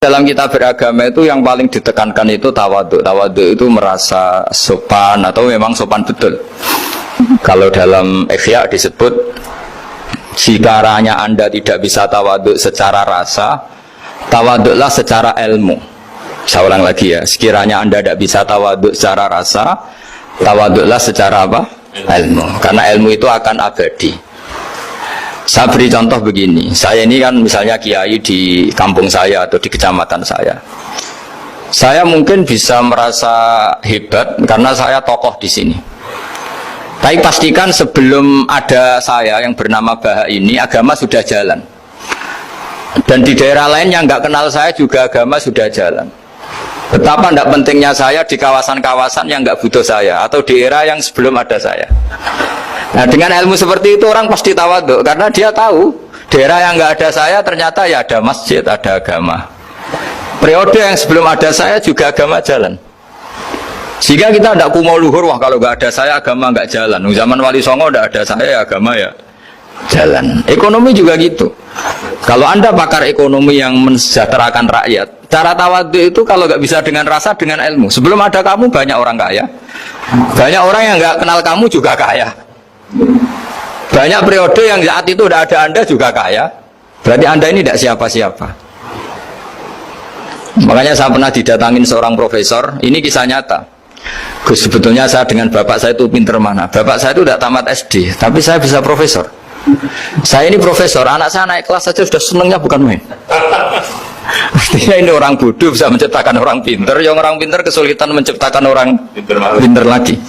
Dalam kitab beragama itu yang paling ditekankan itu tawadhu. Tawadhu itu merasa sopan atau memang sopan betul. Kalau dalam Ihya disebut, jika Anda tidak bisa tawadhu secara rasa, tawadhulah secara ilmu. Saya ulang lagi ya, sekiranya Anda tidak bisa tawadhu secara rasa, tawadhulah secara apa? Ilmu. Karena ilmu itu akan abadi. Saya beri contoh begini, saya ini kan misalnya kiai di kampung saya atau di kecamatan saya. Saya mungkin bisa merasa hebat karena saya tokoh di sini. Tapi pastikan sebelum ada saya yang bernama Baha ini, agama sudah jalan. Dan di daerah lain yang nggak kenal saya juga agama sudah jalan. Betapa tidak pentingnya saya di kawasan-kawasan yang nggak butuh saya, atau di era yang sebelum ada saya. Nah, dengan ilmu seperti itu orang pasti tawadhu, karena dia tahu daerah yang nggak ada saya ternyata ya ada masjid, ada agama. Periode yang sebelum ada saya juga agama jalan. Sehingga kita tidak kumo luhur, wah kalau nggak ada saya agama nggak jalan. Zaman Wali Songo tidak ada saya agama ya jalan. Ekonomi juga gitu. Kalau Anda pakar ekonomi yang mensejahterakan rakyat, cara tawadhu itu kalau nggak bisa dengan rasa, dengan ilmu. Sebelum ada kamu banyak orang kaya, banyak orang yang nggak kenal kamu juga kaya. Banyak periode yang saat itu tidak ada Anda juga kaya. Berarti Anda ini tidak siapa-siapa. Makanya saya pernah didatangin seorang profesor. Ini kisah nyata. Gus, sebetulnya saya dengan bapak saya itu pinter mana. Bapak saya itu tidak tamat SD, tapi saya bisa profesor. Saya ini profesor, anak saya naik kelas saja sudah senangnya bukan main. Artinya ini orang bodoh bisa menciptakan orang pinter, yang orang pinter kesulitan menciptakan orang pinter lagi.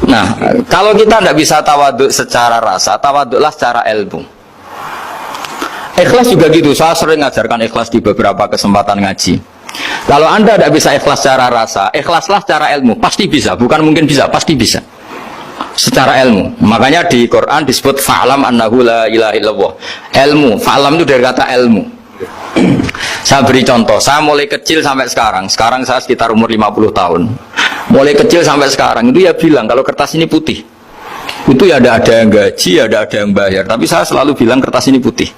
Nah, kalau kita tidak bisa tawadhu secara rasa, tawadhulah secara ilmu. Ikhlas juga gitu, saya sering ngajarkan ikhlas di beberapa kesempatan ngaji. Kalau Anda tidak bisa ikhlas secara rasa, ikhlaslah secara ilmu, pasti bisa, bukan mungkin bisa, pasti bisa. Secara ilmu, makanya di Quran disebut fa'lam annahu la ilaha illallah. Ilmu, fa'lam itu dari kata ilmu. Saya beri contoh, saya mulai kecil sampai sekarang saya sekitar umur 50 tahun. Mulai kecil sampai sekarang itu ya bilang kalau kertas ini putih. Itu ya ada yang gaji, ada yang bayar, tapi saya selalu bilang kertas ini putih.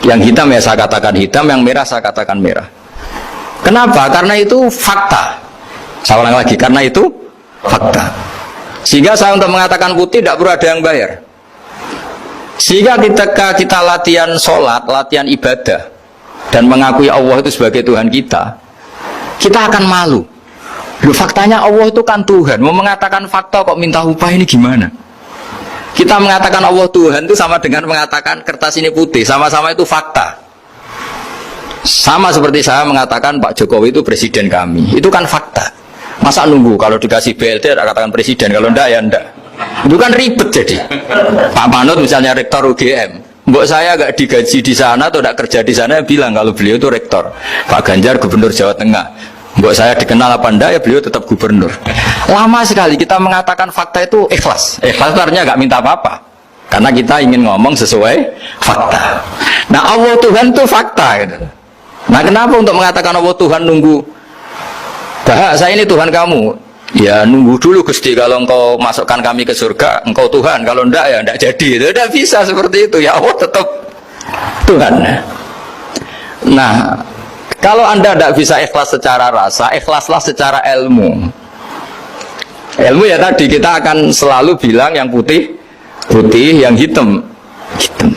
Yang hitam ya saya katakan hitam, yang merah saya katakan merah. Kenapa? Karena itu fakta. Saya ulang lagi, karena itu fakta. Sehingga saya untuk mengatakan putih tidak perlu ada yang bayar. Sehingga ketika kita latihan sholat, latihan ibadah, dan mengakui Allah itu sebagai Tuhan kita akan malu. Loh, faktanya Allah itu kan Tuhan. Mau mengatakan fakta kok minta upah, ini gimana? Kita mengatakan Allah Tuhan itu sama dengan mengatakan kertas ini putih. Sama-sama itu fakta. Sama seperti saya mengatakan Pak Jokowi itu presiden kami. Itu kan fakta. Masa nunggu kalau dikasih BLT katakan presiden, kalau enggak ya enggak. Itu kan ribet jadi. Pak Manut misalnya rektor UGM, mbok saya agak digaji di sana atau tidak kerja di sana, bilang kalau beliau itu rektor. Pak Ganjar gubernur Jawa Tengah, mbok saya dikenal apa enggak ya beliau tetap gubernur. Lama sekali kita mengatakan fakta itu ikhlas. Ikhlas artinya nggak minta apa-apa, karena kita ingin ngomong sesuai fakta. Nah Allah Tuhan itu fakta gitu. Nah kenapa untuk mengatakan Allah Tuhan nunggu? Bah, saya ini Tuhan kamu. Ya nunggu dulu Gusti, kalau engkau masukkan kami ke surga, engkau Tuhan, kalau enggak ya enggak jadi. Itu tidak bisa seperti itu. Ya Allah tetap Tuhan. Nah, kalau Anda tidak bisa ikhlas secara rasa, ikhlaslah secara ilmu. Ilmu ya tadi kita akan selalu bilang yang putih putih, yang hitam hitam.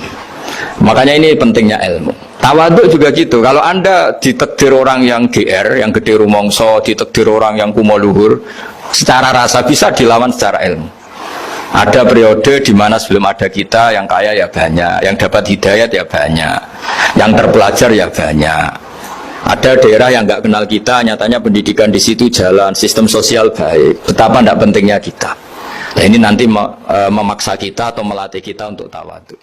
Makanya ini pentingnya ilmu. Tawadhu juga gitu. Kalau Anda ditakdir orang yang GR, yang gede rumongso, ditakdir orang yang kumo luhur, secara rasa bisa dilawan secara ilmu. Ada periode di mana sebelum ada kita yang kaya ya banyak, yang dapat hidayat ya banyak, yang terpelajar ya banyak. Ada daerah yang nggak kenal kita, nyatanya pendidikan di situ jalan, sistem sosial baik. Betapa tidak pentingnya kita. Nah, ini nanti memaksa kita atau melatih kita untuk tawadhu.